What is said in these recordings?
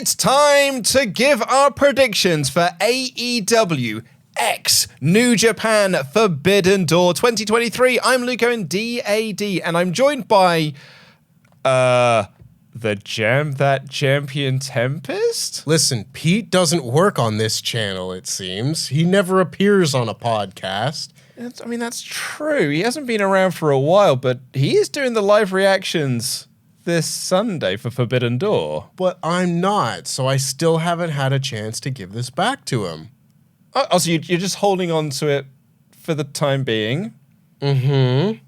It's time to give our predictions for AEW X New Japan Forbidden Door 2023. I'm Luco in DAD, and I'm joined by that champion Tempest? Listen, Pete doesn't work on this channel, it seems. He never appears on a podcast. That's true. He hasn't been around for a while, but he is doing the live reactions this Sunday for Forbidden Door. But I'm not, so I still haven't had a chance to give this back to him. Oh, so you're just holding on to it for the time being? Mm-hmm.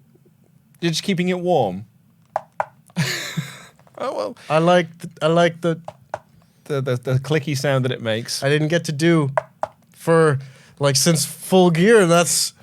You're just keeping it warm? Oh, well. I like the clicky sound that it makes. I didn't get to do for, since Full Gear, and that's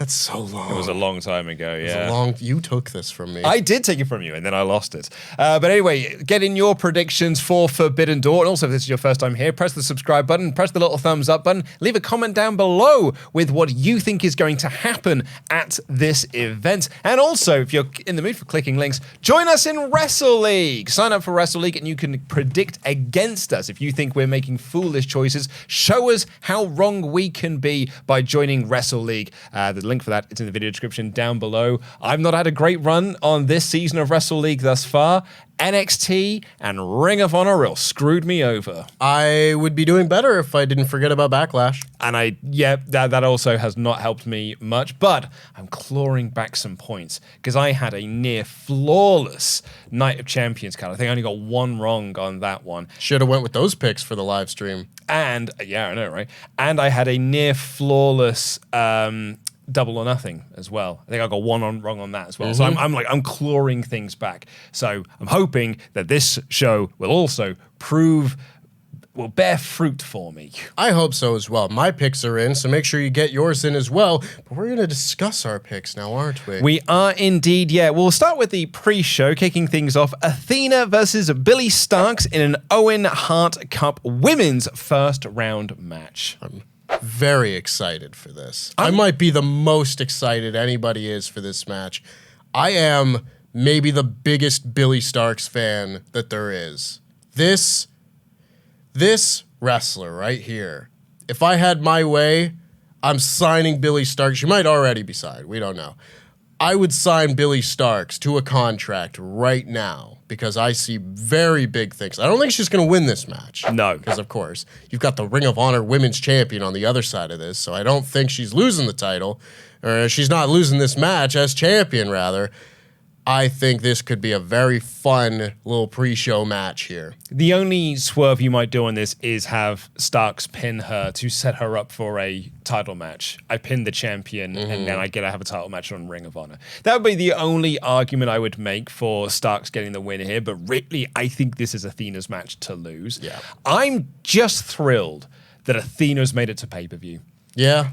so long. It was a long time ago, yeah. You took this from me. I did take it from you, and then I lost it. But anyway, get in your predictions for Forbidden Door. And also, if this is your first time here, press the subscribe button, press the little thumbs up button, leave a comment down below with what you think is going to happen at this event. And also, if you're in the mood for clicking links, join us in Wrestle League. Sign up for Wrestle League, and you can predict against us. If you think we're making foolish choices, show us how wrong we can be by joining Wrestle League. The link for that is in the video description down below. I've not had a great run on this season of Wrestle League thus far. NXT and Ring of Honor real screwed me over. I would be doing better if I didn't forget about Backlash. And that also has not helped me much, but I'm clawing back some points because I had a near flawless Night of Champions card. I think I only got one wrong on that one. Should have went with those picks for the live stream. And, yeah, I know, right? And I had a near flawless Double or Nothing as well. I think I got one wrong on that as well. Mm-hmm. So I'm clawing things back. So I'm hoping that this show will also will bear fruit for me. I hope so as well. My picks are in, so make sure you get yours in as well. But we're going to discuss our picks now, aren't we? We are indeed, yeah. We'll start with the pre-show, kicking things off. Athena versus Billie Starkz in an Owen Hart Cup women's first round match. Very excited for this. I might be the most excited anybody is for this match. I am maybe the biggest Billie Starkz fan that there is. This wrestler right here, if I had my way, I'm signing Billie Starkz. She might already be signed. We don't know. I would sign Billie Starkz to a contract right now because I see very big things. I don't think she's going to win this match. No. Because, of course, you've got the Ring of Honor Women's Champion on the other side of this, so I don't think she's losing the title. Or she's not losing this match as champion, rather. I think this could be a very fun little pre-show match here. The only swerve you might do on this is have Starkz pin her to set her up for a title match. I pin the champion, and then I get to have a title match on Ring of Honor. That would be the only argument I would make for Starkz getting the win here, but really, I think this is Athena's match to lose. Yeah. I'm just thrilled that Athena's made it to pay-per-view. Yeah.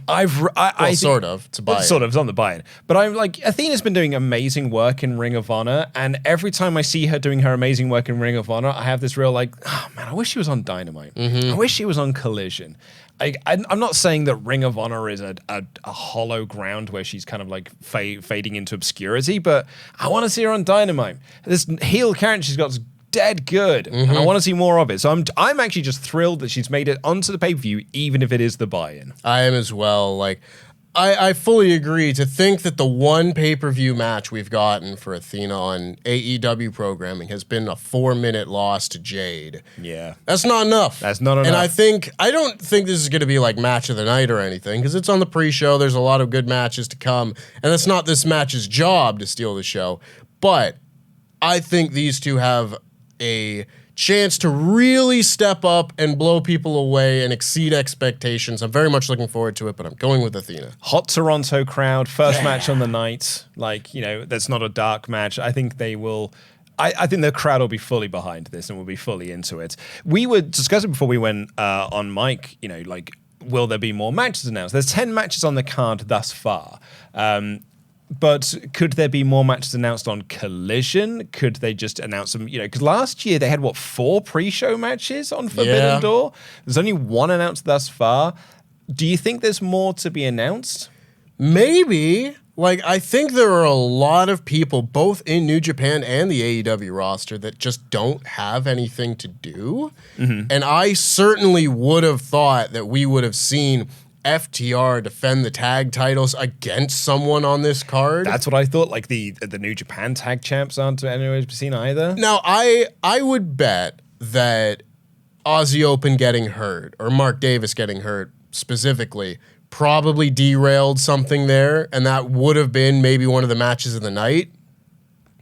Sort of. It's a buy-in. Sort of. It's on the buy-in. But I'm like, Athena's been doing amazing work in Ring of Honor, and every time I see her doing her amazing work in Ring of Honor, I have this real oh man, I wish she was on Dynamite. I wish she was on Collision. I'm not saying that Ring of Honor is a hollow ground where she's kind of fading into obscurity, but I want to see her on Dynamite. This heel character she's got is dead good, and I want to see more of it. So I'm actually just thrilled that she's made it onto the pay-per-view, even if it is the buy-in. I am as well. I fully agree. To think that the one pay-per-view match we've gotten for Athena on AEW programming has been a 4-minute loss to Jade. Yeah. That's not enough. That's not enough. And I don't think this is going to be match of the night or anything, because it's on the pre-show. There's a lot of good matches to come, and it's not this match's job to steal the show. But I think these two have a chance to really step up and blow people away and exceed expectations. I'm very much looking forward to it, but I'm going with Athena. Hot Toronto crowd, first match on the night. That's not a dark match. I think they will. I think the crowd will be fully behind this and will be fully into it. We were discussing before we went on mic, will there be more matches announced? There's 10 matches on the card thus far. But could there be more matches announced on Collision? Could they just announce them? Because last year they had, 4 pre-show matches on Forbidden Door? There's only 1 announced thus far. Do you think there's more to be announced? Maybe. Like, I think there are a lot of people, both in New Japan and the AEW roster, that just don't have anything to do. And I certainly would have thought that we would have seen FTR defend the tag titles against someone on this card. That's what I thought. Like the New Japan tag champs aren't anywhere to be seen either. Now, I would bet that Aussie Open getting hurt, or Mark Davis getting hurt specifically, probably derailed something there, and that would have been maybe one of the matches of the night.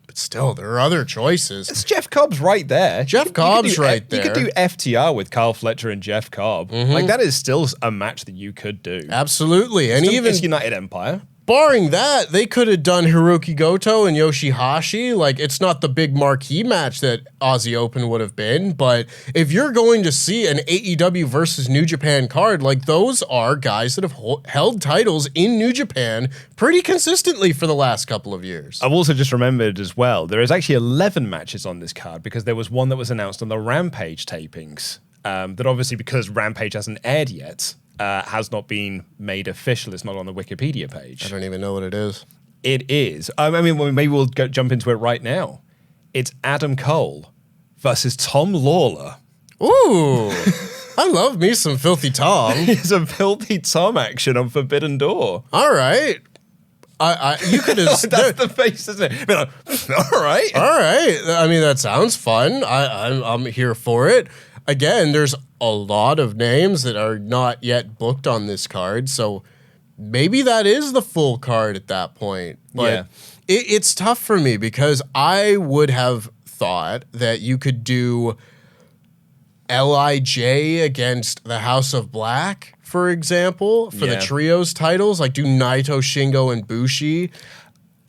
But still, there are other choices. It's Jeff Cobb's right there. Jeff Cobb's right there. You could do FTR with Carl Fletcher and Jeff Cobb. Like, that is still a match that you could do. Absolutely. And Still, even it's United Empire. barring that, they could have done Hiroki Goto and Yoshihashi. Like, it's not the big marquee match that Aussie Open would have been, but if you're going to see an AEW versus New Japan card, like, those are guys that have held titles in New Japan pretty consistently for the last couple of years. I've also just remembered as well, there is actually 11 matches on this card because there was one that was announced on the Rampage tapings. That obviously, because Rampage hasn't aired yet, has not been made official. It's not on the Wikipedia page. I don't even know what it is. It is. I mean, maybe we'll jump into it right now. It's Adam Cole versus Tom Lawlor. Ooh, I love me some Filthy Tom. It's a Filthy Tom action on Forbidden Door. All right. You could have... That's the face, isn't it? Be like, all right. All right. I mean, that sounds fun. I'm here for it. Again, there's a lot of names that are not yet booked on this card, so maybe that is the full card at that point. But Yeah. it's tough for me because I would have thought that you could do LIJ against the House of Black, for example, for the trios titles. Like, do Naito, Shingo, and Bushi,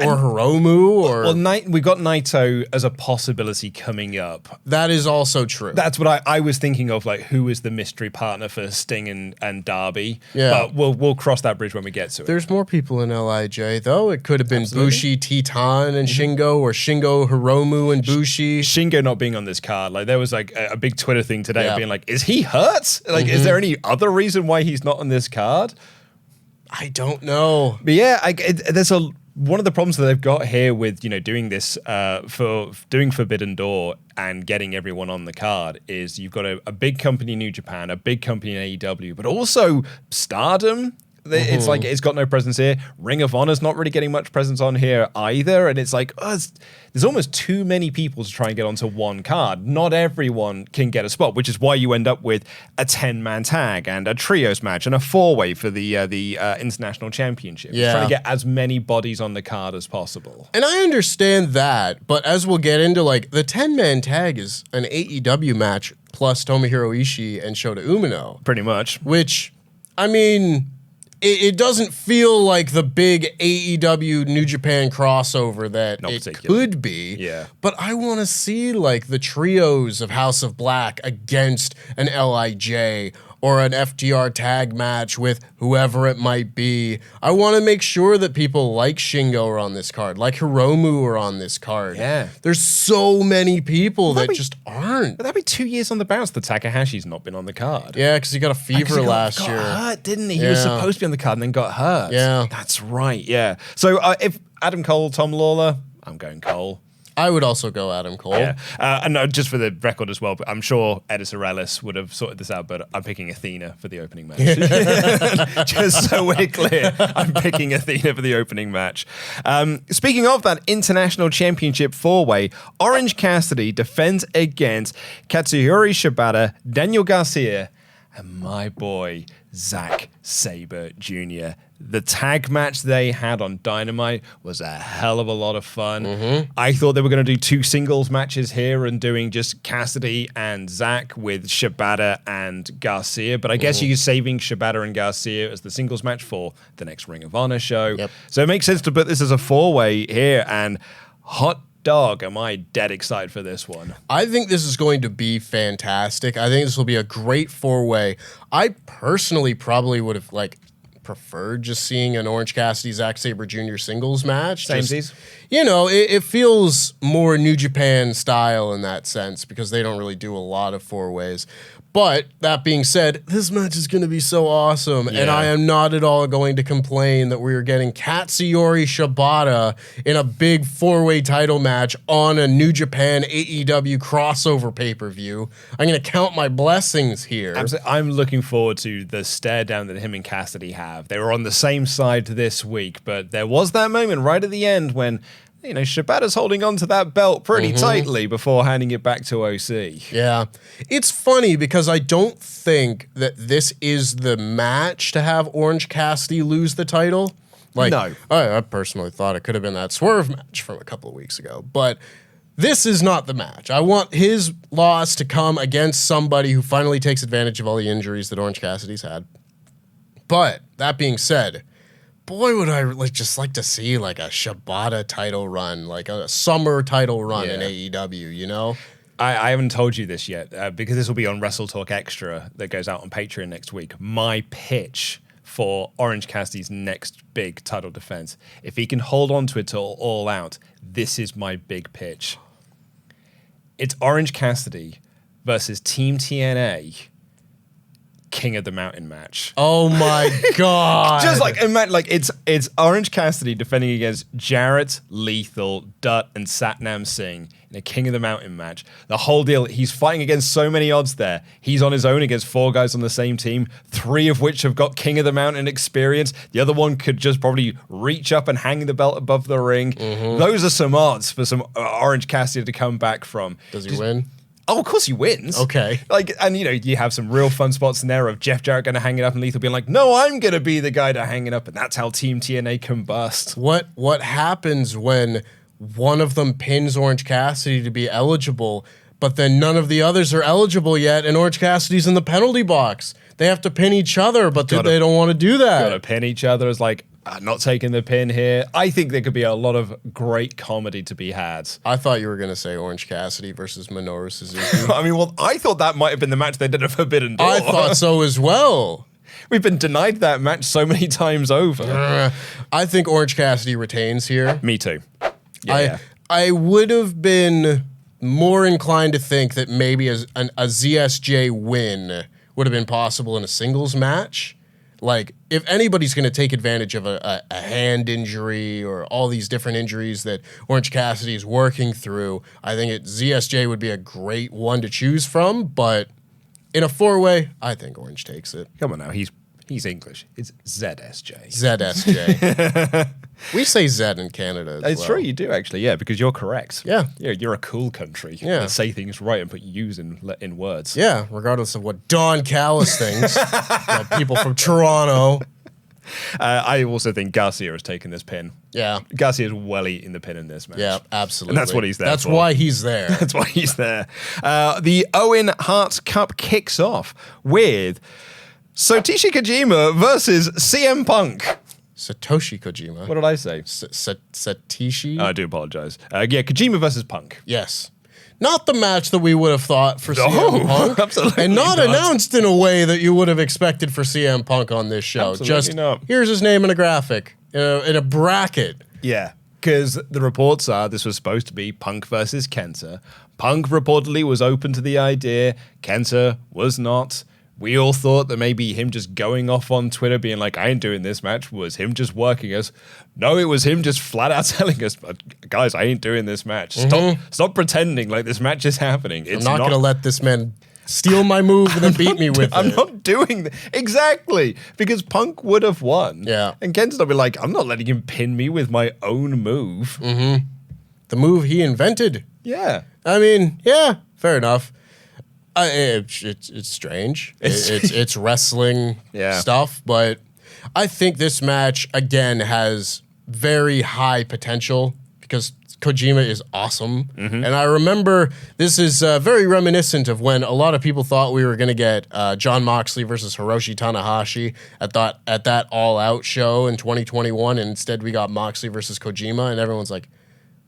or Hiromu, or... Well, we've got Naito as a possibility coming up. That is also true. That's what I was thinking of, like, who is the mystery partner for Sting and Darby. Yeah. But we'll cross that bridge when we get to it. There's more people in LIJ, though. It could have been Bushi, Titan, and Shingo, or Shingo, Hiromu, and Bushi. Shingo not being on this card, like, there was like a big Twitter thing today being like, is he hurt? Like, is there any other reason why he's not on this card? I don't know. But yeah, there's one of the problems that they've got here with, doing this for doing Forbidden Door and getting everyone on the card is you've got a big company in New Japan, a big company in AEW, but also Stardom. It's like it's got no presence here. Ring of Honor's not really getting much presence on here either, and it's like there's almost too many people to try and get onto one card. Not everyone can get a spot, which is why you end up with a 10-man tag and a trios match and a 4-way for the International Championship. Yeah. Trying to get as many bodies on the card as possible. And I understand that, but as we'll get into, like, the 10-man tag is an AEW match plus Tomohiro Ishii and Shota Umino. Pretty much. Which, I mean... It doesn't feel like the big AEW New Japan crossover that could be. Yeah. But I want to see, like, the trios of House of Black against an LIJ or an FTR tag match with whoever it might be. I want to make sure that people like Shingo are on this card, like Hiromu are on this card. Yeah. There's so many people that just aren't. But that'd be 2 years on the bounce that Takahashi's not been on the card. Yeah, because he got a fever last year. He got hurt, didn't he? He was supposed to be on the card and then got hurt. Yeah. That's right, yeah. So if Adam Cole, Tom Lawlor, I'm going Cole. I would also go Adam Cole. Yeah. And just for the record as well, I'm sure Edis Arelis would have sorted this out, but I'm picking Athena for the opening match. Just so we're clear, I'm picking Athena for the opening match. Speaking of that International Championship 4-way, Orange Cassidy defends against Katsuyori Shibata, Daniel Garcia, and my boy, Zack Sabre Jr. The tag match they had on Dynamite was a hell of a lot of fun. I thought they were going to do 2 singles matches here and doing just Cassidy and Zack with Shibata and Garcia, but I guess you're saving Shibata and Garcia as the singles match for the next Ring of Honor show. Yep. So it makes sense to put this as a 4-way here, and hot dog, am I dead excited for this one. I think this is going to be fantastic. I think this will be a great 4-way. I personally probably would have, like, preferred just seeing an Orange Cassidy Zack Sabre Jr. singles match. Samesies. It feels more New Japan style in that sense because they don't really do a lot of 4-ways. But that being said, this match is going to be so awesome, and I am not at all going to complain that we are getting Katsuyori Shibata in a big 4-way title match on a New Japan AEW crossover pay-per-view. I'm going to count my blessings here. Absolutely. I'm looking forward to the stare down that him and Cassidy have. They were on the same side this week, but there was that moment right at the end when Shibata's holding on to that belt pretty tightly before handing it back to OC. Yeah. It's funny because I don't think that this is the match to have Orange Cassidy lose the title. No. I personally thought it could have been that Swerve match from a couple of weeks ago. But this is not the match. I want his loss to come against somebody who finally takes advantage of all the injuries that Orange Cassidy's had. But that being said, boy, would I just like to see like a Shibata title run, like a summer title run in AEW, I haven't told you this yet because this will be on WrestleTalk Extra that goes out on Patreon next week. My pitch for Orange Cassidy's next big title defense, if he can hold on to it all out, this is my big pitch. It's Orange Cassidy versus Team TNA King of the Mountain match. Oh my God. Just it's Orange Cassidy defending against Jarrett, Lethal, Dutt, and Satnam Singh in a King of the Mountain match. The whole deal, he's fighting against so many odds there. He's on his own against 4 guys on the same team, 3 of which have got King of the Mountain experience. The other one could just probably reach up and hang the belt above the ring. Those are some odds for some Orange Cassidy to come back from. Does he win? Oh, of course he wins. Okay. And you have some real fun spots in there of Jeff Jarrett going to hang it up and Lethal being like, no, I'm going to be the guy to hang it up. And that's how Team TNA combust. What happens when one of them pins Orange Cassidy to be eligible, but then none of the others are eligible yet, and Orange Cassidy's in the penalty box? They have to pin each other, but they don't want to do that. Got to pin each other. It's like, not taking the pin here. I think there could be a lot of great comedy to be had. I thought you were going to say Orange Cassidy versus Minoru Suzuki. I thought that might have been the match they did at Forbidden Door. I thought so as well. We've been denied that match so many times over. I think Orange Cassidy retains here. Me too. I would have been more inclined to think that maybe a ZSJ win would have been possible in a singles match. Like, if anybody's going to take advantage of a hand injury or all these different injuries that Orange Cassidy is working through, I think ZSJ would be a great one to choose from. But in a 4-way, I think Orange takes it. Come on now, he's English. It's ZSJ. ZSJ. We say Z in Canada as It's true, you do actually, yeah, because you're correct. Yeah. You're a cool country. Yeah. That say things right and put U's in words. Yeah, regardless of what Don Callis thinks. People from Toronto. I also think Garcia has taken this pin. Yeah. Garcia is well eating the pin in this match. Yeah, absolutely. And that's what he's there That's for. why he's there. That's why he's there. The Owen Hart Cup kicks off with Satoshi Kojima versus CM Punk. Satoshi Kojima. What did I say? Satishi? I do apologize. Kojima versus Punk. Yes. Not the match that we would have thought for CM Punk. Absolutely and not not. announced in a way that you would have expected for CM Punk on this show. Absolutely Just, not. here's his name in a graphic, in a bracket. Yeah, because the reports are this was supposed to be Punk versus Kenta. Punk reportedly was open to the idea. Kenta was not. We all thought that maybe him just going off on Twitter being like, I ain't doing this match, was him just working us. No, it was him just flat out telling us, guys, I ain't doing this match. Stop pretending like this match is happening. I'm not going to let this man steal my move and then beat me with it. I'm not doing that. Exactly. Because Punk would have won. Yeah. And Kenta's not be like, I'm not letting him pin me with my own move. The move he invented. Yeah. I mean, yeah, fair enough. It's strange. It's wrestling stuff, but I think this match, again, has very high potential because Kojima is awesome. And I remember this is very reminiscent of when a lot of people thought we were going to get Jon Moxley versus Hiroshi Tanahashi at that All Out show in 2021, and instead we got Moxley versus Kojima, and everyone's like,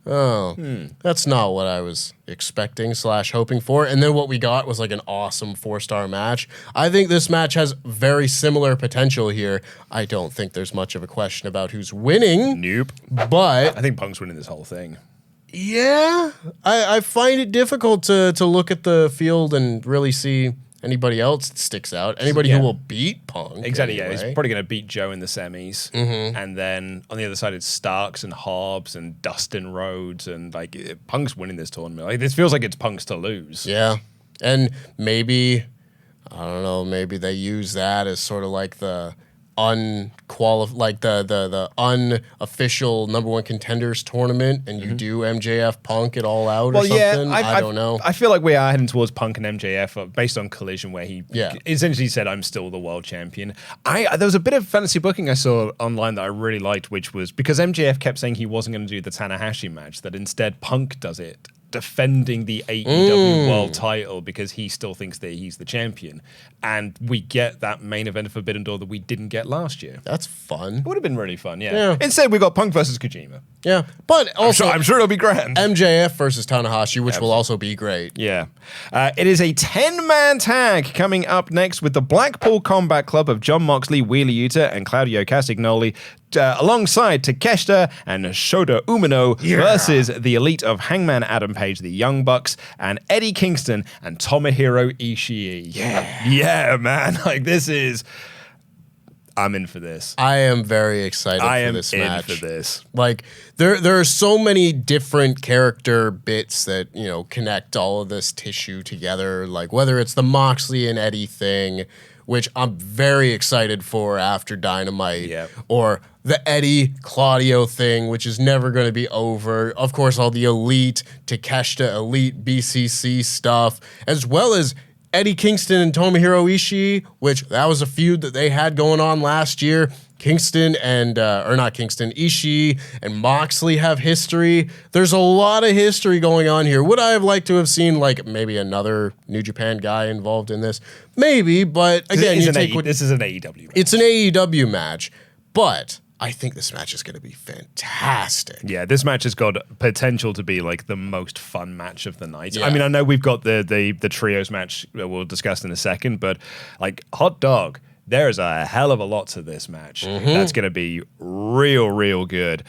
That's not what I was expecting / hoping for. And then what we got was like an awesome 4-star match. I think this match has very similar potential here. I don't think there's much of a question about who's winning. Nope. But I think Punk's winning this whole thing. yeah, I find it difficult to look at the field and really see anybody else that sticks out. Anybody who will beat Punk. Exactly, anyway. yeah. He's probably going to beat Joe in the semis. And then on the other side, it's Starkz and Hobbs and Dustin Rhodes. And like, Punk's winning this tournament. Like, this feels like it's Punk's to lose. Yeah. And maybe, I don't know, maybe they use that as sort of like the the unofficial number one contenders tournament, and you do MJF Punk it all out or something. I don't know. I feel like we are heading towards Punk and MJF based on Collision, where he essentially said, "I'm still the world champion." There was a bit of fantasy booking I saw online that I really liked, which was because MJF kept saying he wasn't going to do the Tanahashi match, that instead Punk does it, defending the AEW world title because he still thinks that he's the champion. And we get that main event of Forbidden Door that we didn't get last year. That's fun. It would have been really fun, yeah. Instead, we got Punk versus Kojima. Yeah. But also, I'm sure it'll be grand. MJF versus Tanahashi, which will also be great. Yeah. It is a 10-man tag coming up next with the Blackpool Combat Club of Jon Moxley, Wheeler Yuta, and Claudio Castagnoli, alongside Takeshita and Shota Umino versus the elite of Hangman Adam Page, the Young Bucks, and Eddie Kingston and Tomohiro Ishii. Yeah, man. Like, this is... I'm in for this. I am very excited for this match. I am in for this. Like, there are so many different character bits that, you know, connect all of this tissue together. Like, whether it's the Moxley and Eddie thing, which I'm very excited for after Dynamite, or the Eddie Claudio thing, which is never going to be over. Of course, all the Elite, Takeshita, Elite, BCC stuff, as well as Eddie Kingston and Tomohiro Ishii, which that was a feud that they had going on last year. Kingston and, Ishii and Moxley have history. There's a lot of history going on here. Would I have liked to have seen, like, maybe another New Japan guy involved in this? Maybe, but again, this is an AEW match. It's an AEW match, but I think this match is going to be fantastic. Yeah, this match has got potential to be like the most fun match of the night. Yeah. I mean, I know we've got the trios match that we'll discuss in a second, but like, hot dog, there's a hell of a lot to this match. That's going to be real good.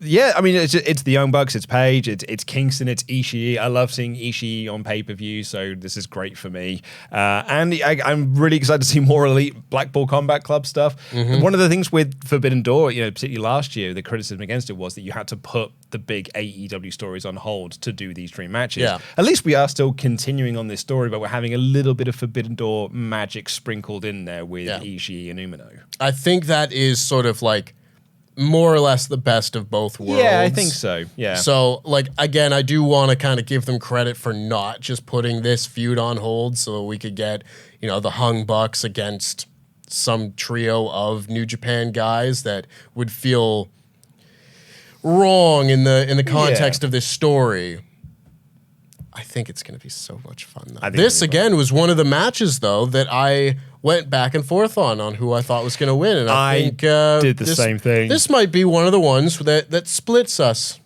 Yeah, I mean, it's the Young Bucks, it's Page, it's Kingston, it's Ishii. I love seeing Ishii on pay-per-view, so this is great for me. And I'm really excited to see more Elite Blackpool Combat Club stuff. One of the things with Forbidden Door, you know, particularly last year, the criticism against it was that you had to put the big AEW stories on hold to do these dream matches. Yeah. At least we are still continuing on this story, but we're having a little bit of Forbidden Door magic sprinkled in there with Ishii and Umino. I think that is sort of like more or less the best of both worlds. Yeah, I think so. Yeah. So, like, again, I do want to kind of give them credit for not just putting this feud on hold so we could get, you know, the Hung Bucks against some trio of New Japan guys that would feel wrong in the context of this story. I think it's going to be so much fun, though. This, again, was one of the matches, though, that I went back and forth on who I thought was going to win. And I think did the same thing. This might be one of the ones that splits us.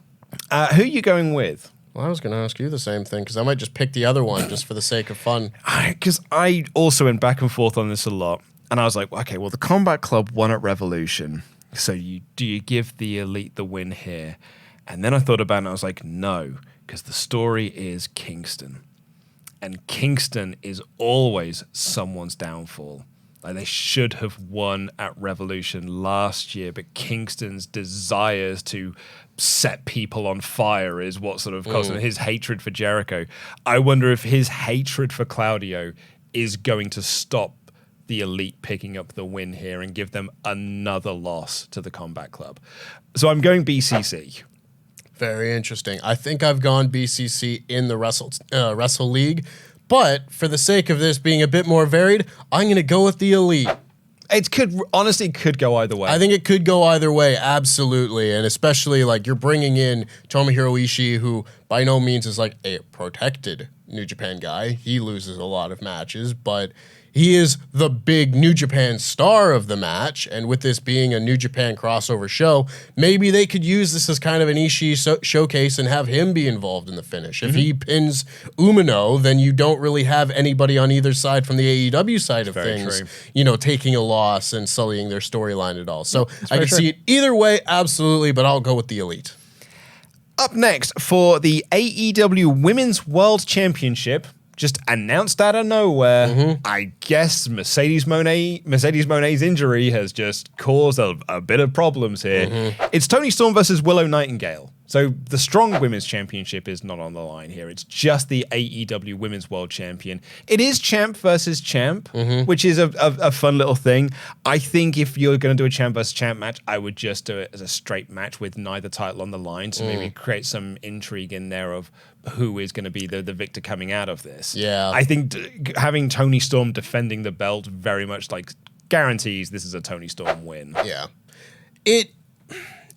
Who are you going with? Well, I was going to ask you the same thing, because I might just pick the other one just for the sake of fun. Because I also went back and forth on this a lot. And I was like, okay, well, the Combat Club won at Revolution. So do you give the Elite the win here? And then I thought about it and I was like, no, because the story is Kingston. And Kingston is always someone's downfall. Like, they should have won at Revolution last year, but Kingston's desires to set people on fire is what sort of caused his hatred for Jericho. I wonder if his hatred for Claudio is going to stop the Elite picking up the win here and give them another loss to the Combat Club. So I'm going BCC. Very interesting. I think I've gone BCC in the Wrestle League, but for the sake of this being a bit more varied, I'm going to go with the Elite. It could go either way. I think it could go either way, absolutely. And especially, like, you're bringing in Tomohiro Ishii, who, by no means is like a protected New Japan guy. He loses a lot of matches, but he is the big New Japan star of the match, and with this being a New Japan crossover show, maybe they could use this as kind of an Ishii showcase and have him be involved in the finish. If he pins Umino, then you don't really have anybody on either side from the AEW side of things, taking a loss and sullying their storyline at all. So I can see it either way, absolutely, but I'll go with the Elite. Up next for the AEW Women's World Championship, just announced out of nowhere. I guess Mercedes Moné's injury has just caused a bit of problems here. It's Toni Storm versus Willow Nightingale. So the Strong Women's Championship is not on the line here. It's just the AEW Women's World Champion. It is champ versus champ, which is a fun little thing. I think if you're going to do a champ versus champ match, I would just do it as a straight match with neither title on the line. So maybe create some intrigue in there of who is going to be the victor coming out of this. Yeah. I think having Toni Storm defending the belt very much like guarantees this is a Toni Storm win. Yeah.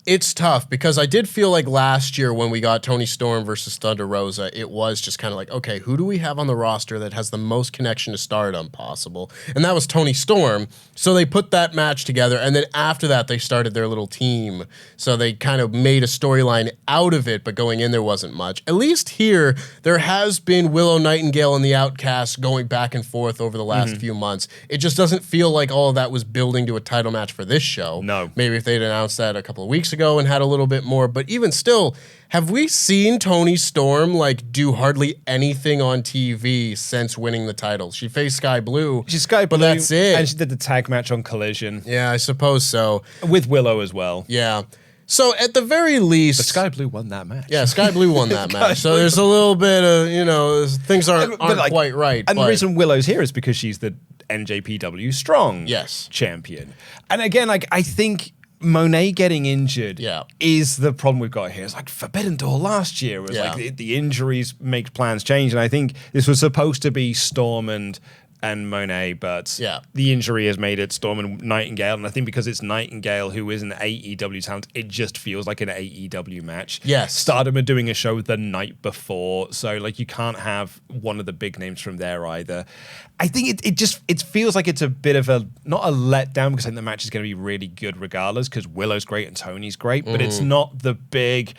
It's tough because I did feel like last year when we got Toni Storm versus Thunder Rosa, it was just kind of like, okay, who do we have on the roster that has the most connection to Stardom possible? And that was Toni Storm. So they put that match together, and then after that, they started their little team. So they kind of made a storyline out of it, but going in, there wasn't much. At least here, there has been Willow Nightingale and the Outcasts going back and forth over the last few months. It just doesn't feel like all of that was building to a title match for this show. No. Maybe if they'd announced that a couple of weeks ago and had a little bit more, but even still, have we seen Toni Storm do hardly anything on TV since winning the title? She faced Sky Blue. She's Sky Blue, but that's it. And she did the tag match on Collision. Yeah, I suppose so. With Willow as well. Yeah. So at the very least, but Sky Blue won that match. Yeah, Sky Blue won that match. So there's a little bit of things aren't quite right. And the reason Willow's here is because she's the NJPW Strong champion. And again, I think Monet getting injured is the problem we've got here. It's like Forbidden Door last year. It was the injuries make plans change. And I think this was supposed to be Storm and Monet, but the injury has made it Storm and Nightingale. And I think because it's Nightingale who is an AEW talent, it just feels like an AEW match. Yes. Stardom are doing a show the night before, so you can't have one of the big names from there either. I think it feels like it's a bit of not a letdown, because I think the match is going to be really good regardless, because Willow's great and Tony's great, but it's not the big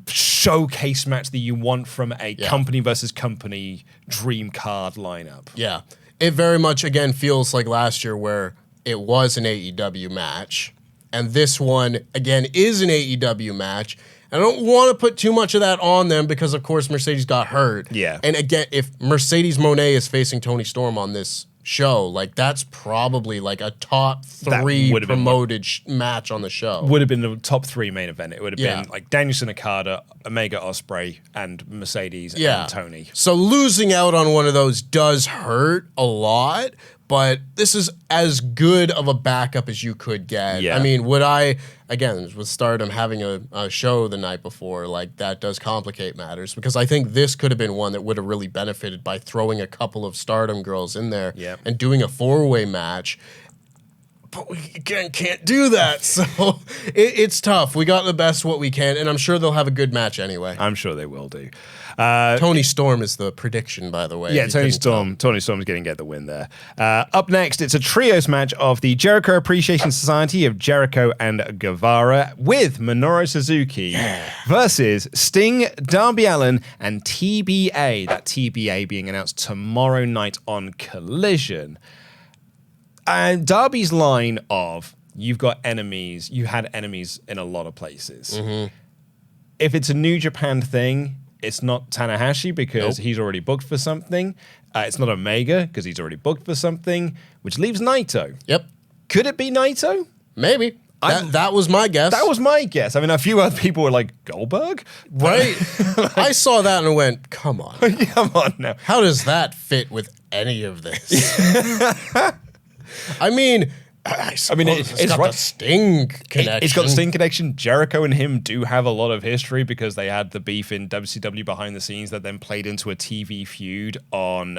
showcase match that you want from a company versus company dream card lineup. Yeah. It very much, again, feels like last year where it was an AEW match. And this one, again, is an AEW match. And I don't want to put too much of that on them because, of course, Mercedes got hurt. Yeah. And again, if Mercedes Moné is facing Toni Storm on this show, that's probably a top 3 promoted match on the show. Would have been the top 3 main event. It would have been Danielson Okada, Omega Ospreay, and Mercedes and Tony. So losing out on one of those does hurt a lot, but this is as good of a backup as you could get. Yeah. I mean, would I, again, with Stardom having a show the night before, that does complicate matters, because I think this could have been one that would have really benefited by throwing a couple of Stardom girls in there and doing a 4-way match. But we, again, can't do that. So it's tough. We got the best what we can, and I'm sure they'll have a good match anyway. I'm sure they will do. Toni Storm is the prediction, by the way. Yeah, Toni Storm's going to get the win there. Up next, it's a trios match of the Jericho Appreciation Society of Jericho and Guevara with Minoru Suzuki versus Sting, Darby Allin, and TBA. That TBA being announced tomorrow night on Collision. And Darby's line of, you've got enemies, you had enemies in a lot of places. If it's a New Japan thing, it's not Tanahashi because he's already booked for something. It's not Omega because he's already booked for something, which leaves Naito. Yep. Could it be Naito? Maybe. That was my guess. That was my guess. I mean, a few other people were like, Goldberg? Right. I saw that and went, come on. Come on now. How does that fit with any of this? I mean, it's got the Sting connection. It's got the Sting connection. Jericho and him do have a lot of history because they had the beef in WCW behind the scenes that then played into a TV feud on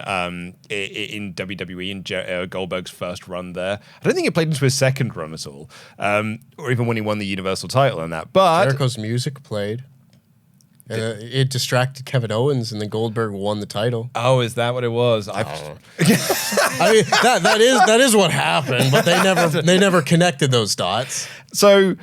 in WWE in Goldberg's first run there. I don't think it played into his second run at all, or even when he won the Universal title and that. But Jericho's music played. And it distracted Kevin Owens, and then Goldberg won the title. Oh, is that what it was? I mean, that is what happened, but they never connected those dots. So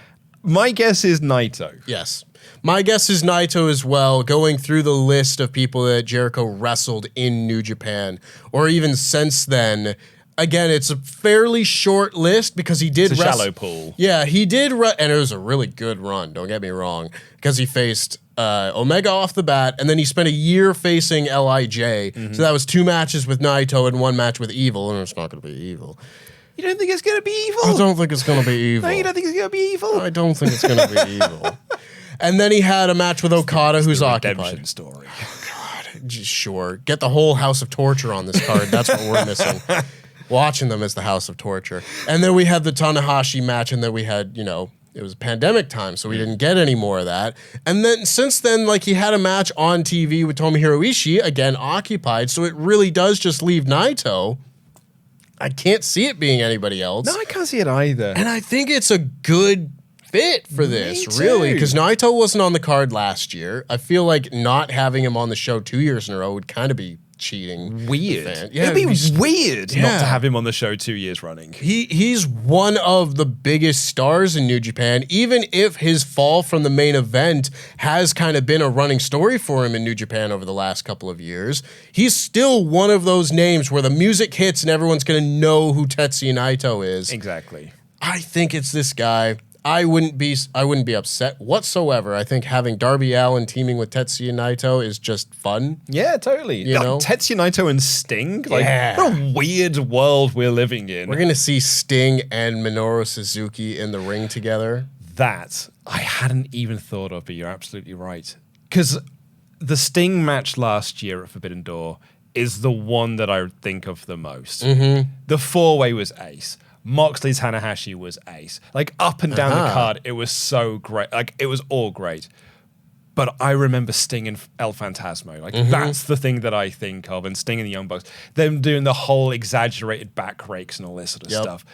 my guess is Naito. Yes. My guess is Naito as well, going through the list of people that Jericho wrestled in New Japan, or even since then. Again, it's a fairly short list because he did It's a shallow pool. Yeah, he did, and it was a really good run, don't get me wrong, because he faced Omega off the bat, and then he spent a year facing LIJ. Mm-hmm. So that was 2 matches with Naito and 1 match with Evil, and it's not going to be Evil. You don't think it's going to be Evil? I don't think it's going to be Evil. No, you don't think it's going to be Evil? I don't think it's going to be Evil. And then he had a match with Okada, who's occupied. Redemption story. Oh, God, sure. Get the whole House of Torture on this card. That's what we're missing. Watching them as the House of Torture. And then we had the Tanahashi match, and then we had, it was pandemic time, so we didn't get any more of that. And then since then, he had a match on TV with Tomohiro Ishii, again, occupied, so it really does just leave Naito. I can't see it being anybody else. No, I can't see it either. And I think it's a good fit for this, Me really, too. because Naito wasn't on the card last year. I feel like not having him on the show 2 years in a row would kind of be cheating. Weird. Yeah, It'd be weird not Yeah. to have him on the show 2 years running. He's one of the biggest stars in New Japan, even if his fall from the main event has kind of been a running story for him in New Japan over the last couple of years. He's still one of those names where the music hits and everyone's going to know who Tetsuya Naito is. Exactly. I think it's this guy. I wouldn't be upset whatsoever. I think having Darby Allin teaming with Tetsuya Naito is just fun. Yeah, totally. You know? Tetsuya Naito and Sting? Yeah. What a weird world we're living in. We're going to see Sting and Minoru Suzuki in the ring together. That I hadn't even thought of, but you're absolutely right. Because the Sting match last year at Forbidden Door is the one that I think of the most. Mm-hmm. The 4-way was ace. Moxley Tanahashi was ace. Up and down the card, it was so great. It was all great. But I remember Sting and El Phantasmo. That's the thing that I think of. And Sting and the Young Bucks. Them doing the whole exaggerated back rakes and all this sort of stuff.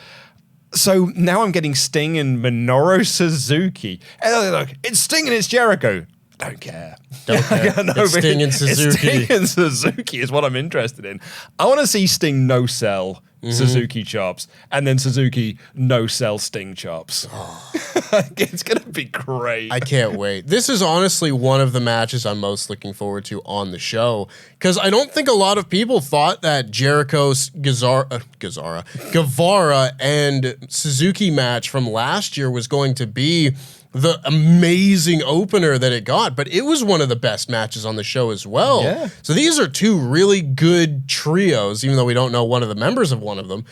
So now I'm getting Sting and Minoru Suzuki. And look, it's Sting and it's Jericho. I don't care. It's Sting and Suzuki. It's Sting and Suzuki is what I'm interested in. I want to see Sting no-sell Suzuki chops, and then Suzuki no-sell Sting chops. It's going to be great. I can't wait. This is honestly one of the matches I'm most looking forward to on the show, because I don't think a lot of people thought that Jericho's Guevara and Suzuki match from last year was going to be the amazing opener that it got, but it was one of the best matches on the show as well. Yeah. So these are 2 really good trios, even though we don't know one of the members of one of them.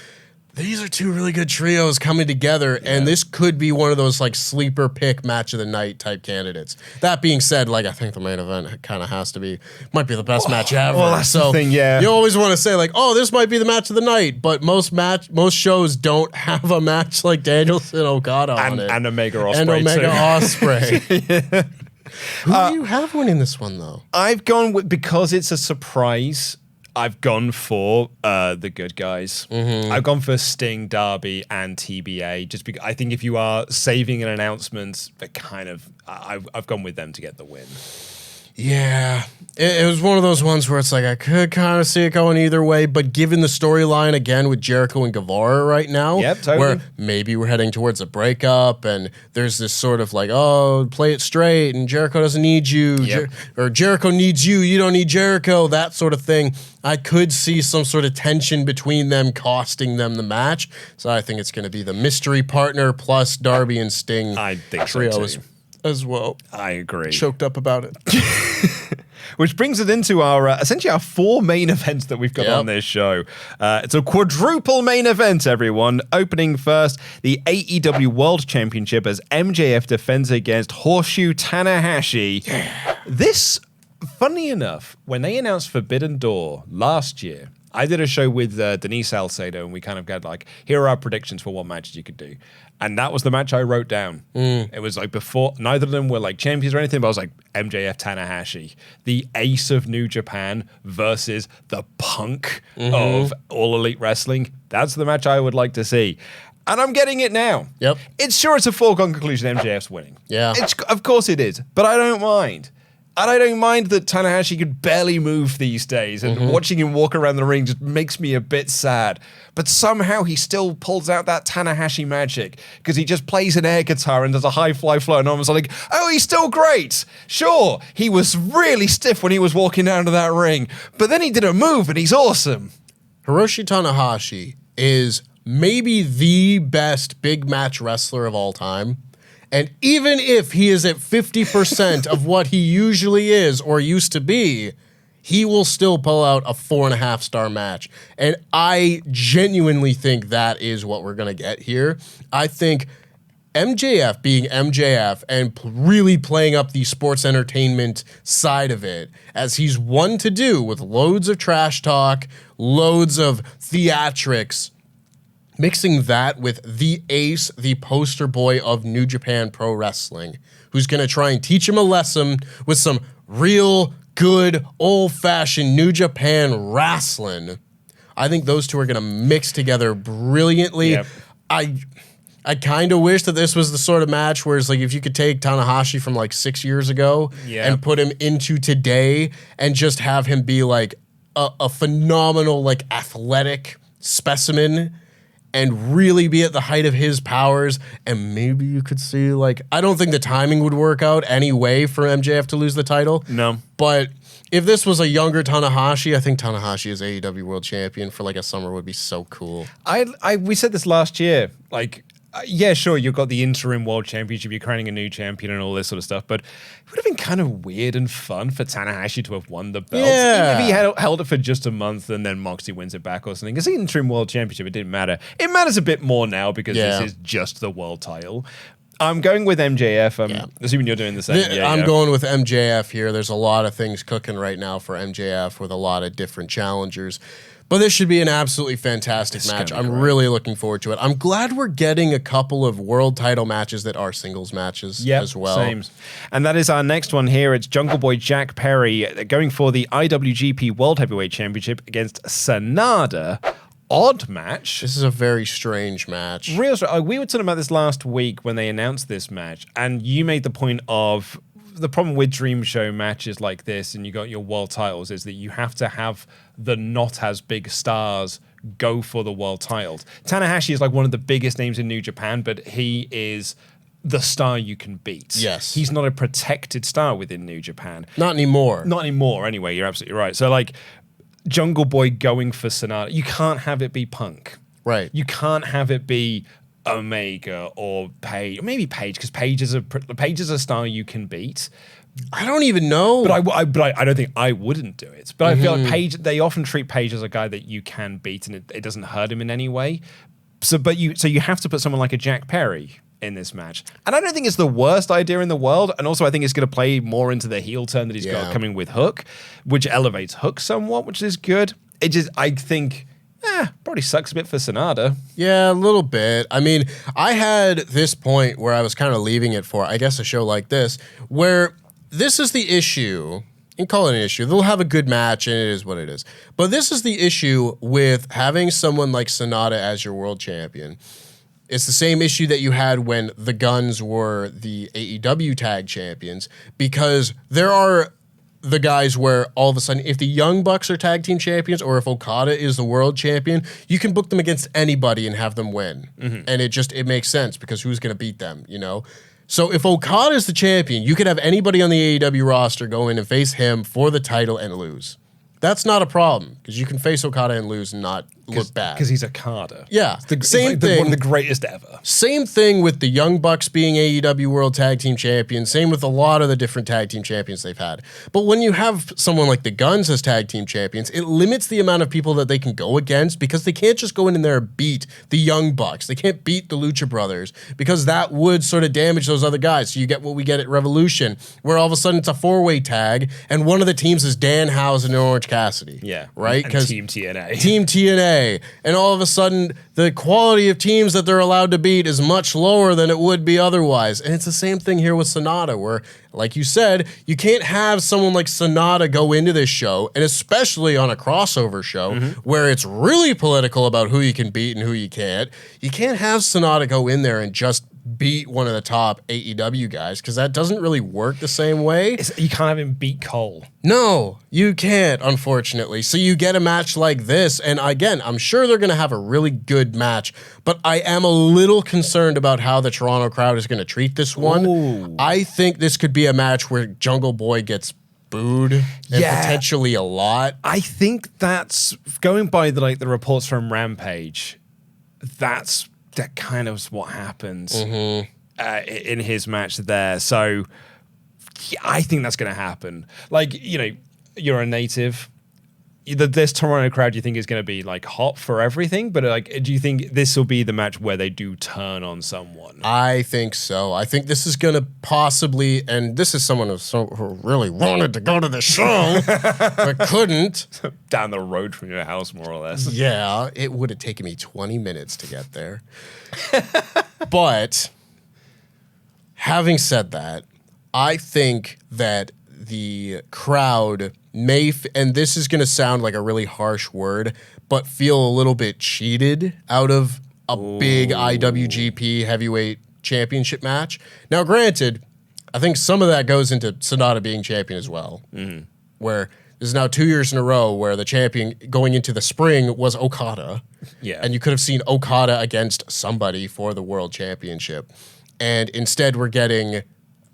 These are 2 really good trios coming together, and this could be one of those sleeper pick match of the night type candidates. That being said, I think the main event kind of has to be, might be the best match ever. Well, that's the thing, yeah. You always want to say this might be the match of the night, but most shows don't have a match like Danielson Okada on it. And Omega Ospreay And Omega too. Ospreay. Who do you have winning this one, though? I've gone with, because it's a surprise, I've gone for the good guys. Mm-hmm. I've gone for Sting, Darby, and TBA. Just because I think if you are saving an announcement, I've gone with them to get the win. Yeah, it was one of those ones where it's I could kind of see it going either way, but given the storyline again with Jericho and Guevara right now, totally. Where maybe we're heading towards a breakup, and there's this sort of play it straight, and Jericho doesn't need you, or Jericho needs you, you don't need Jericho, that sort of thing. I could see some sort of tension between them costing them the match, so I think it's going to be the mystery partner plus Darby and Sting I think trio so too. as well. I agree. Choked up about it. Which brings it into our essentially our 4 main events that we've got on this show. It's a quadruple main event, everyone. Opening first, the AEW World Championship as MJF defends against Horseshoe Tanahashi. This, funny enough, when they announced Forbidden Door last year, I did a show with Denise Salcedo, and we kind of got here are our predictions for what matches you could do. And that was the match I wrote down. It was before, neither of them were champions or anything, but I was MJF Tanahashi, the ace of New Japan versus the punk of All Elite Wrestling. That's the match I would like to see. And I'm getting it now. Yep. It's a foregone conclusion MJF's winning. Yeah. Of course it is, but I don't mind. And I don't mind that Tanahashi could barely move these days, and watching him walk around the ring just makes me a bit sad. But somehow he still pulls out that Tanahashi magic, because he just plays an air guitar and does a high fly flow, and I'm like, oh, he's still great. Sure, he was really stiff when he was walking down to that ring, but then he did a move and he's awesome. Hiroshi Tanahashi is maybe the best big match wrestler of all time. And even if he is at 50% of what he usually is or used to be, he will still pull out a 4.5-star match. And I genuinely think that is what we're going to get here. I think MJF being MJF and really playing up the sports entertainment side of it, as he's one to do with loads of trash talk, loads of theatrics, mixing that with the ace, the poster boy of New Japan Pro Wrestling, who's going to try and teach him a lesson with some real good old-fashioned New Japan wrestling. I think those two are going to mix together brilliantly. Yep. I kind of wish that this was the sort of match where it's like if you could take Tanahashi from like 6 years ago and put him into today and just have him be like a phenomenal like athletic specimen and really be at the height of his powers, and maybe you could see like, I don't think the timing would work out anyway for MJF to lose the title. No. But if this was a younger Tanahashi, I think Tanahashi as AEW World Champion for like a summer would be so cool. We said this last year, like, yeah, sure, you've got the interim world championship, you're crowning a new champion and all this sort of stuff, but it would have been kind of weird and fun for Tanahashi to have won the belt. Yeah. Even if he had held it for just a month and then Moxley wins it back or something. Because the interim world championship, it didn't matter. It matters a bit more now because this is just the world title. I'm going with MJF. I'm assuming you're doing the same. I'm going with MJF here. There's a lot of things cooking right now for MJF with a lot of different challengers. But this should be an absolutely fantastic match. I'm really looking forward to it. I'm glad we're getting a couple of world title matches that are singles matches as well. Same. And that is our next one here. It's Jungle Boy Jack Perry going for the IWGP World Heavyweight Championship against Sanada. Odd match. This is a very strange match. We were talking about this last week when they announced this match, and you made the point of the problem with Dream Show matches like this, and you got your world titles, is that you have to have the not as big stars go for the world titles. Tanahashi is like one of the biggest names in New Japan, but he is the star you can beat. Yes. He's not a protected star within New Japan. Not anymore. Not anymore, anyway. You're absolutely right. So, like, Jungle Boy going for Sanada, you can't have it be Punk. Right. You can't have it be Omega or Paige, or maybe Paige, because Paige is a star you can beat. I don't even know. But I don't think I wouldn't do it. But I feel like Paige, they often treat Paige as a guy that you can beat and it doesn't hurt him in any way. So you have to put someone like a Jack Perry in this match. And I don't think it's the worst idea in the world. And also I think it's going to play more into the heel turn that he's got coming with Hook, which elevates Hook somewhat, which is good. It just, I think, probably sucks a bit for Sanada. Yeah, a little bit. I mean, I had this point where I was kind of leaving it for, I guess, a show like this, where this is the issue. You can call it an issue. They'll have a good match, and it is what it is. But this is the issue with having someone like Sanada as your world champion. It's the same issue that you had when the Guns were the AEW tag champions, because there are the guys where all of a sudden, if the Young Bucks are tag team champions or if Okada is the world champion, you can book them against anybody and have them win. And it makes sense because who's going to beat them, you know? So if Okada is the champion, you could have anybody on the AEW roster go in and face him for the title and lose. That's not a problem because you can face Okada and lose and not look bad. Because he's Okada. Yeah. Same thing. One of the greatest ever. Same thing with the Young Bucks being AEW World Tag Team Champions. Same with a lot of the different tag team champions they've had. But when you have someone like the Guns as tag team champions, it limits the amount of people that they can go against because they can't just go in there and beat the Young Bucks. They can't beat the Lucha Brothers because that would sort of damage those other guys. So you get what we get at Revolution, where all of a sudden it's a four-way tag and one of the teams is Danhausen and Orange Cassidy. Yeah. Right? And Team TNA. Team TNA. And all of a sudden, the quality of teams that they're allowed to beat is much lower than it would be otherwise. And it's the same thing here with Sanada, where, like you said, you can't have someone like Sanada go into this show, and especially on a crossover show, where it's really political about who you can beat and who you can't. You can't have Sanada go in there and just beat one of the top AEW guys, because that doesn't really work the same way. You can't have him beat Cole. No, you can't, unfortunately. So you get a match like this, and again, I'm sure they're going to have a really good match, but I am a little concerned about how the Toronto crowd is going to treat this one. Ooh. I think this could be a match where Jungle Boy gets booed, and potentially a lot. I think that's, going by the reports from Rampage, that kind of is what happens in his match there. So yeah, I think that's going to happen. Like, you know, you're a native. This Toronto crowd, you think is going to be like hot for everything, but like, do you think this will be the match where they do turn on someone? I think so. I think this is going to possibly, and this is someone who really wanted to go to the show, but couldn't. Down the road from your house, more or less. Yeah, it would have taken me 20 minutes to get there. But having said that, I think that the crowd may, and this is going to sound like a really harsh word, but feel a little bit cheated out of a big IWGP heavyweight championship match. Now, granted, I think some of that goes into Sonata being champion as well, where this is now 2 years in a row where the champion going into the spring was Okada. Yeah. And you could have seen Okada against somebody for the world championship. And instead we're getting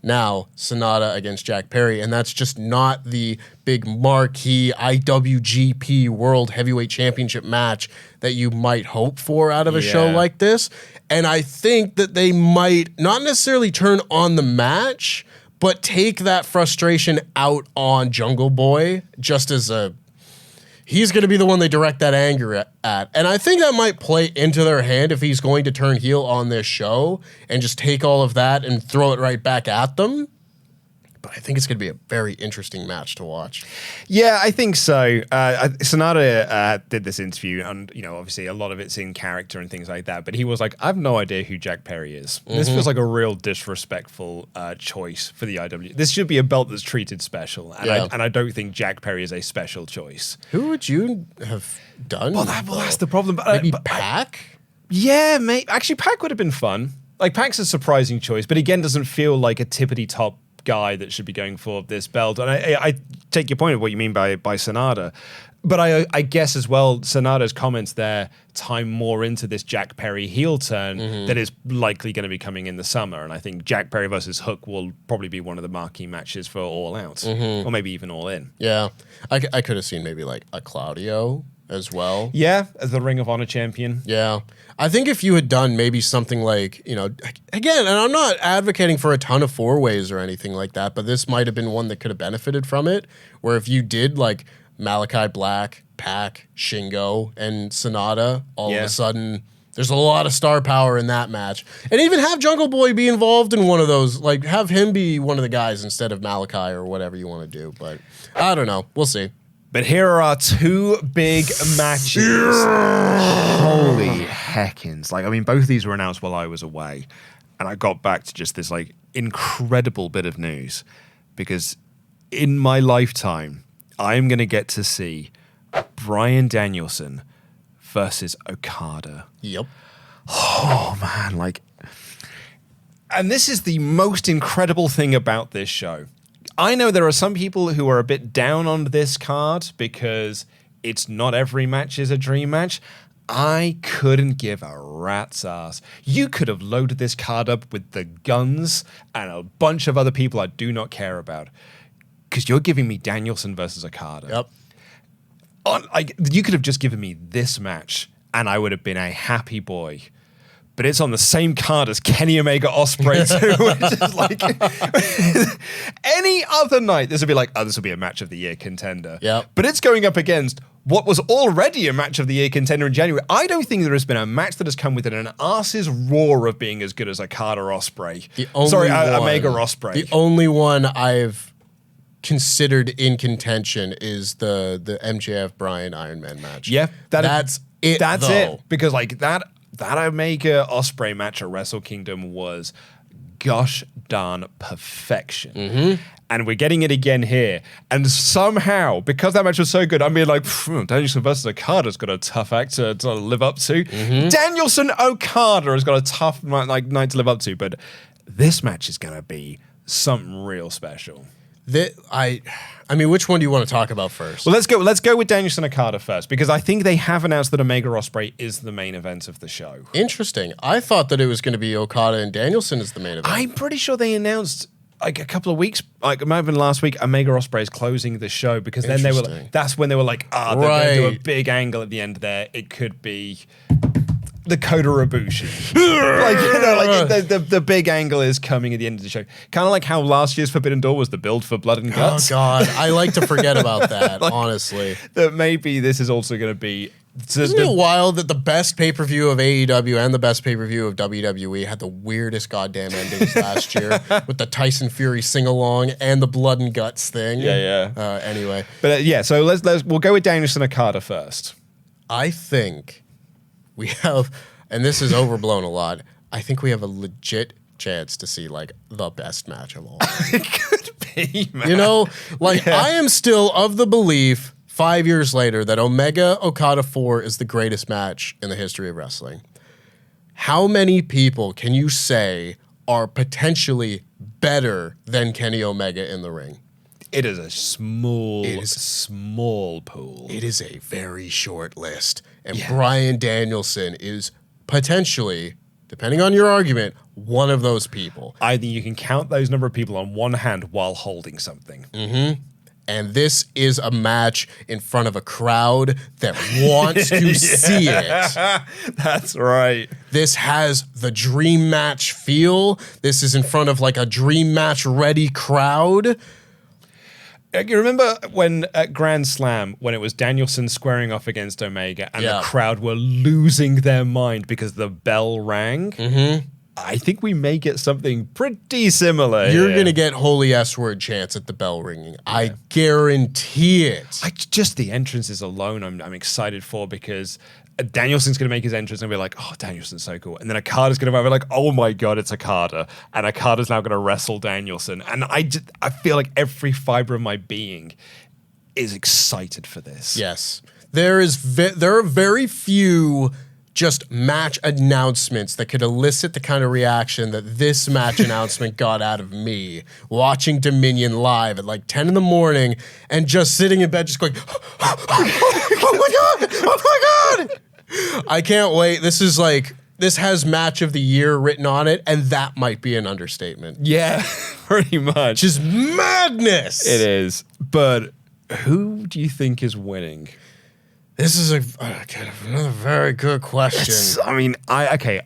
now Sonata against Jack Perry, and that's just not the big marquee IWGP World Heavyweight Championship match that you might hope for out of a show like this. And I think that they might not necessarily turn on the match, but take that frustration out on Jungle Boy just as he's going to be the one they direct that anger at. And I think that might play into their hand if he's going to turn heel on this show and just take all of that and throw it right back at them. But I think it's going to be a very interesting match to watch. Yeah, I think so. Sonata did this interview, and you know, obviously a lot of it's in character and things like that. But he was like, "I have no idea who Jack Perry is. This feels like a real disrespectful choice for the IW. This should be a belt that's treated special, and I don't think Jack Perry is a special choice. Who would you have done? Well, that's the problem. Maybe Pac? Yeah, actually, Pac would have been fun. Like, Pac's a surprising choice, but again, doesn't feel like a tippity top guy that should be going for this belt. And I take your point of what you mean by Sonata, but I guess as well, Sonata's comments there time more into this Jack Perry heel turn that is likely going to be coming in the summer. And I think Jack Perry versus Hook will probably be one of the marquee matches for All Out, or maybe even All In. Yeah, I could have seen maybe like a Claudio as well. Yeah, as the Ring of Honor champion. Yeah. I think if you had done maybe something like, you know, again, and I'm not advocating for a ton of four-ways or anything like that, but this might have been one that could have benefited from it, where if you did like Malachi Black, Pac, Shingo, and Sonata, all of a sudden there's a lot of star power in that match. And even have Jungle Boy be involved in one of those, like have him be one of the guys instead of Malachi or whatever you want to do. But I don't know. We'll see. But here are our two big matches. Holy heckins. Like, I mean, both of these were announced while I was away. And I got back to just this, like, incredible bit of news. Because in my lifetime, I'm going to get to see Bryan Danielson versus Okada. Yep. Oh, man. Like, and this is the most incredible thing about this show. I know there are some people who are a bit down on this card because it's not every match is a dream match. I couldn't give a rat's ass. You could have loaded this card up with the Guns and a bunch of other people I do not care about, because you're giving me Danielson versus Okada. Yep. You could have just given me this match and I would have been a happy boy. But it's on the same card as Kenny Omega Ospreay too. Which is like any other night, this would be like, oh, this will be a match of the year contender. Yep. But it's going up against what was already a match of the year contender in January. I don't think there has been a match that has come within an arse's roar of being as good as Okada Ospreay. Omega Ospreay. The only one I've considered in contention is the MJF Bryan Iron Man match. Yeah, that's it. That's it. Because like that Omega Ospreay match at Wrestle Kingdom was gosh darn perfection. And we're getting it again here. And somehow, because that match was so good, I mean, like, Danielson versus Okada's got a tough act to live up to. Danielson Okada has got a tough night to live up to. But this match is going to be something real special. I mean, which one do you want to talk about first? Well, let's go with Danielson Okada first, because I think they have announced that Omega Ospreay is the main event of the show. Interesting. I thought that it was going to be Okada and Danielson as the main event. I'm pretty sure they announced like a couple of weeks, like it might have been last week, Omega Ospreay is closing the show, because then that's when they were like, they're going to do a big angle at the end there. It could be the Kota Ibushi. The big angle is coming at the end of the show. Kind of like how last year's Forbidden Door was the build for Blood and Guts. Oh, God. I like to forget about that, honestly. That maybe this is also going to be... Isn't it wild that the best pay-per-view of AEW and the best pay-per-view of WWE had the weirdest goddamn endings last year with the Tyson Fury sing-along and the Blood and Guts thing? Yeah. Anyway. But so we'll go with Danielson Okada first. I think we have, and this is overblown a lot, I think we have a legit chance to see like the best match of all. It could be, man. You know, I am still of the belief 5 years later that Omega Okada 4 is the greatest match in the history of wrestling. How many people can you say are potentially better than Kenny Omega in the ring? It is a small pool. It is a very short list. And Bryan Danielson is potentially, depending on your argument, one of those people. Either you can count those number of people on one hand while holding something. And this is a match in front of a crowd that wants to see it. That's right. This has the dream match feel. This is in front of like a dream match ready crowd. You remember when at Grand Slam, when it was Danielson squaring off against Omega and the crowd were losing their mind because the bell rang? I think we may get something pretty similar. You're going to get holy S-word chants at the bell ringing. I guarantee it. Just the entrances alone I'm excited for, because Danielson's going to make his entrance and be like, oh, Danielson's so cool. And then Okada's going to be like, oh my God, it's Okada. And Okada's now going to wrestle Danielson. And I feel like every fiber of my being is excited for this. Yes. There are very few just match announcements that could elicit the kind of reaction that this match announcement got out of me watching Dominion live at like 10 in the morning and just sitting in bed just going, oh my God. I can't wait. This has match of the year written on it, and that might be an understatement. Yeah, pretty much. Just madness. It is. But who do you think is winning? This is another very good question.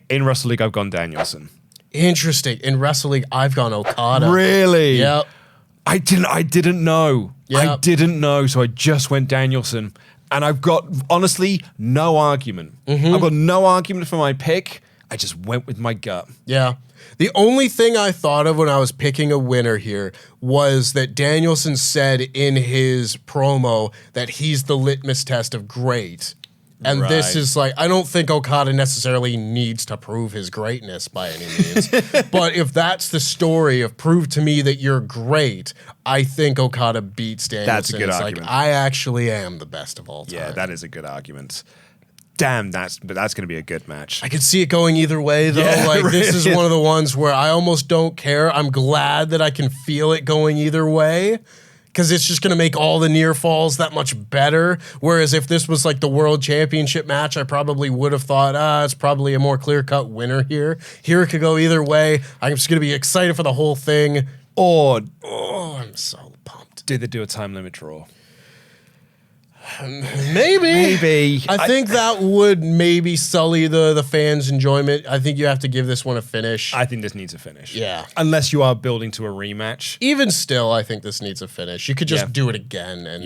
In Wrestle League, I've gone Danielson. Interesting. In Wrestle League, I've gone Okada. Really? Yep. I didn't know. Yep. I didn't know, so I just went Danielson. And I've got, honestly, no argument. I've got no argument for my pick. I just went with my gut. Yeah. The only thing I thought of when I was picking a winner here was that Danielson said in his promo that he's the litmus test of great. And this is like, I don't think Okada necessarily needs to prove his greatness by any means. But if that's the story of prove to me that you're great, I think Okada beats Danielson. That's a good argument. Like, I actually am the best of all time. Yeah, that is a good argument. Damn, that's going to be a good match. I could see it going either way, though. Yeah, This is one of the ones where I almost don't care. I'm glad that I can feel it going either way, because it's just going to make all the near falls that much better. Whereas if this was like the world championship match, I probably would have thought, it's probably a more clear-cut winner here. Here it could go either way. I'm just going to be excited for the whole thing. I'm so pumped. Did they do a time limit draw? Maybe. I think that would maybe sully the fans' enjoyment. I think you have to give this one a finish. I think this needs a finish. Yeah. Unless you are building to a rematch. Even still, I think this needs a finish. You could just do it again. And,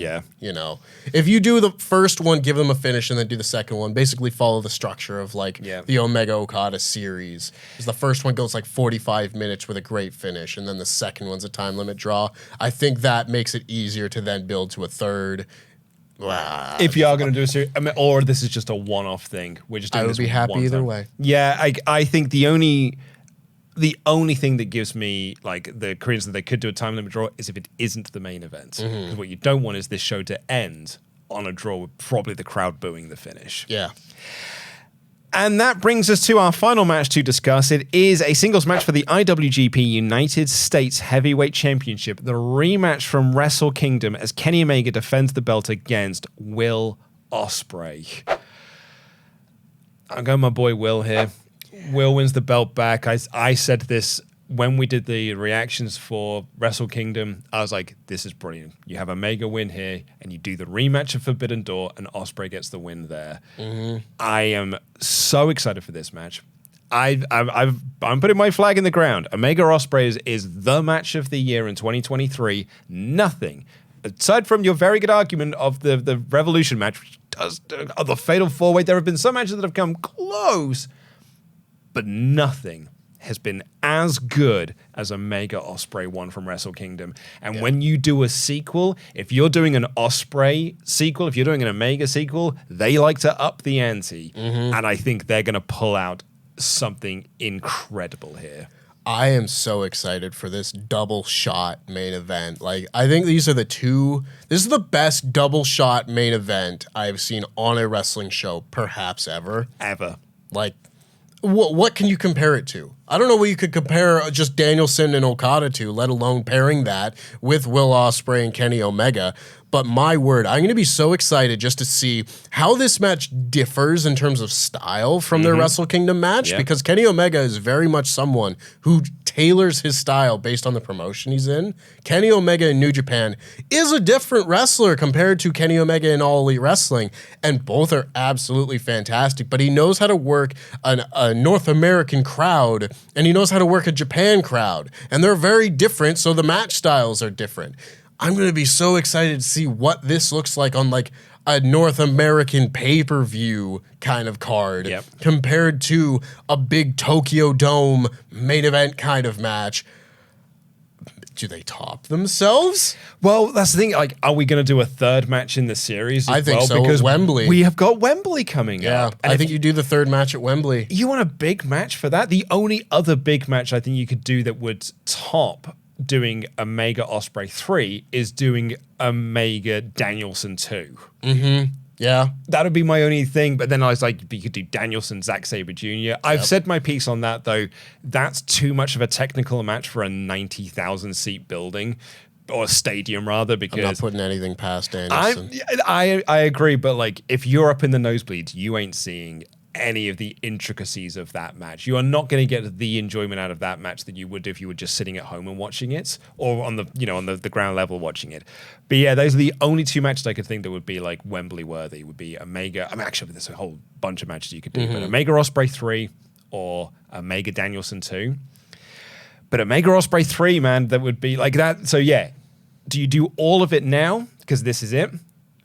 if you do the first one, give them a finish, and then do the second one, basically follow the structure of the Omega Okada series. Because the first one goes like 45 minutes with a great finish, and then the second one's a time limit draw. I think that makes it easier to then build to a third. If you are going to do a series, or this is just a one-off thing, we're just doing I would be happy either way. Yeah, I think the only The only thing that gives me like the credence that they could do a time limit draw is if it isn't the main event. Because what you don't want is this show to end on a draw with probably the crowd booing the finish. Yeah. And that brings us to our final match to discuss. It is a singles match for the IWGP United States Heavyweight Championship, the rematch from Wrestle Kingdom as Kenny Omega defends the belt against Will Ospreay. I'm going my boy Will here. Will wins the belt back. I said this when we did the reactions for Wrestle Kingdom. I was like, this is brilliant. You have Omega win here, and you do the rematch of Forbidden Door, and Ospreay gets the win there. I am so excited for this match. I'm putting my flag in the ground. Omega Ospreay is the match of the year in 2023. Nothing. Aside from your very good argument of the Revolution match, which does the Fatal 4-Way, there have been some matches that have come close, but nothing has been as good as Omega Ospreay one from Wrestle Kingdom. And when you do a sequel, if you're doing an Ospreay sequel, if you're doing an Omega sequel, they like to up the ante. And I think they're going to pull out something incredible here. I am so excited for this double shot main event. Like, I think these are this is the best double shot main event I've seen on a wrestling show, perhaps ever. Like, what can you compare it to? I don't know what you could compare just Danielson and Okada to, let alone pairing that with Will Ospreay and Kenny Omega. But my word, I'm going to be so excited just to see how this match differs in terms of style from their Wrestle Kingdom match, because Kenny Omega is very much someone who tailors his style based on the promotion he's in. Kenny Omega in New Japan is a different wrestler compared to Kenny Omega in All Elite Wrestling, and both are absolutely fantastic, but he knows how to work a North American crowd, and he knows how to work a Japan crowd, and they're very different, so the match styles are different. I'm going to be so excited to see what this looks like on like a North American pay-per-view kind of card compared to a big Tokyo Dome main event kind of match. Do they top themselves? Well, that's the thing. Like, are we going to do a third match in the series? I think so. Because Wembley. We have got Wembley coming up. And I think you do the third match at Wembley. You want a big match for that? The only other big match I think you could do that would top doing Omega Ospreay 3 is doing Omega Danielson 2. Yeah. That would be my only thing. But then I was like, you could do Danielson, Zack Sabre Jr. I've said my piece on that, though. That's too much of a technical match for a 90,000 seat building, or a stadium rather, because I'm not putting anything past Danielson. I agree, but like if you're up in the nosebleeds, you ain't seeing any of the intricacies of that match. You are not going to get the enjoyment out of that match that you would if you were just sitting at home and watching it, or on the on the ground level watching it. But yeah, those are the only two matches I could think that would be like Wembley worthy. Would be Omega. I mean, actually, there's a whole bunch of matches you could do, but Omega Ospreay 3 or Omega Danielson 2. But Omega Ospreay 3, man, that would be like that. So yeah, do you do all of it now because this is it?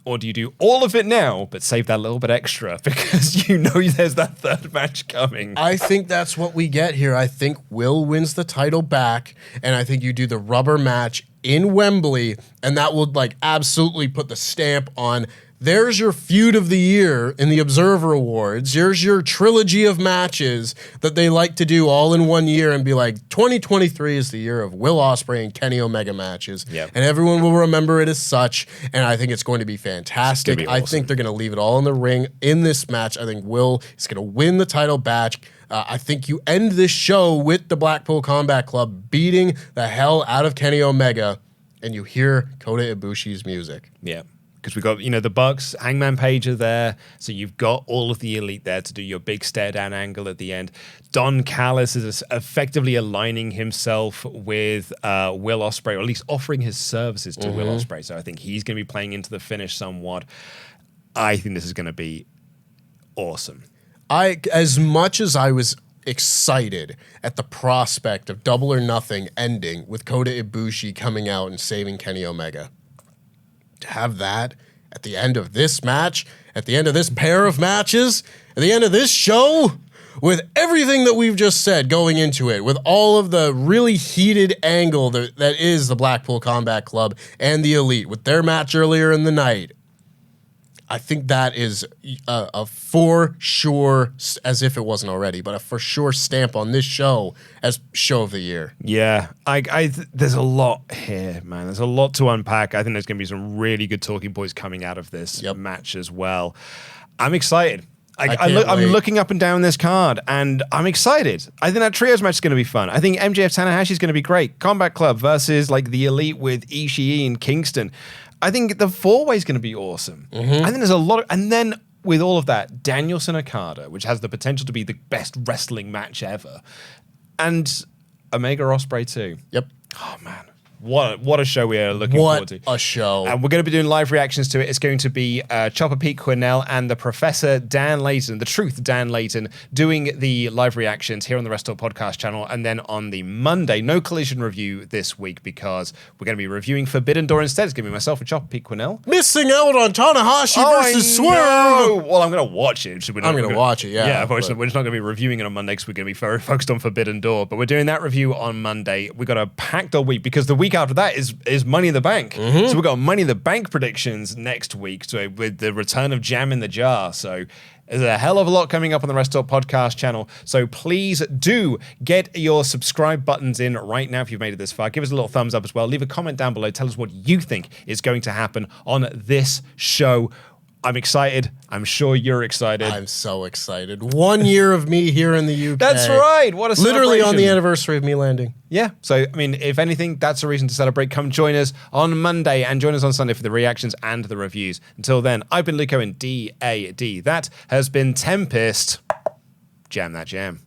Or do you do all of it now, but save that little bit extra because you know there's that third match coming? I think that's what we get here. I think Will wins the title back, and I think you do the rubber match in Wembley, and that would like absolutely put the stamp on there's your feud of the year in the Observer Awards. Here's your trilogy of matches that they like to do all in one year and be like, 2023 is the year of Will Ospreay and Kenny Omega matches. And everyone will remember it as such, and I think it's going to be fantastic. Be awesome. I think they're going to leave it all in the ring in this match. I think Will is going to win the title back. I think you end this show with the Blackpool Combat Club beating the hell out of Kenny Omega, and you hear Kota Ibushi's music. Yeah. Because we've got, the Bucks, Hangman Page are there. So you've got all of the elite there to do your big stare down angle at the end. Don Callis is effectively aligning himself with Will Ospreay, or at least offering his services to Will Ospreay. So I think he's going to be playing into the finish somewhat. I think this is going to be awesome. As much as I was excited at the prospect of Double or Nothing ending with Kota Ibushi coming out and saving Kenny Omega, to have that at the end of this match, at the end of this pair of matches, at the end of this show, with everything that we've just said going into it, with all of the really heated angle that is the Blackpool Combat Club and the Elite, with their match earlier in the night, I think that is a for sure, as if it wasn't already, but a for sure stamp on this show as show of the year. Yeah, there's a lot here, man. There's a lot to unpack. I think there's going to be some really good talking points coming out of this match as well. I'm excited. I'm looking up and down this card, and I'm excited. I think that trios match is going to be fun. I think MJF Tanahashi is going to be great. Combat Club versus like the Elite with Ishii and Kingston. I think the four-way is going to be awesome. I think there's a lot and then with all of that, Danielson Okada, which has the potential to be the best wrestling match ever, and Omega Ospreay too. Yep. Oh, man. What a show we are looking forward to. What a show. And we're going to be doing live reactions to it. It's going to be Chopper Pete Quinnell and the Professor Dan Layton, the Truth Dan Layton, doing the live reactions here on the WrestleTalk Podcast channel. And then on the Monday, no Collision review this week because we're going to be reviewing Forbidden Door instead. It's going to be myself and Chopper Pete Quinnell. Missing out on Tanahashi versus Swerve. Well, I'm going to watch it. I'm going to watch it, yeah. Yeah, but we're just not going to be reviewing it on Monday because we're going to be very focused on Forbidden Door. But we're doing that review on Monday. We've got a packed old week because the week after that is Money in the Bank. So we've got Money in the Bank predictions next week with the return of Jam in the Jar. So there's a hell of a lot coming up on the WrestleTalk Podcast channel. So please do get your subscribe buttons in right now if you've made it this far. Give us a little thumbs up as well. Leave a comment down below. Tell us what you think is going to happen on this show. I'm excited. I'm sure you're excited. I'm so excited. 1 year of me here in the UK. That's right. What a celebration. Literally on the anniversary of me landing. Yeah. So, I mean, if anything, that's a reason to celebrate. Come join us on Monday and join us on Sunday for the reactions and the reviews. Until then, I've been Luco and DAD. That has been Tempest. Jam that jam.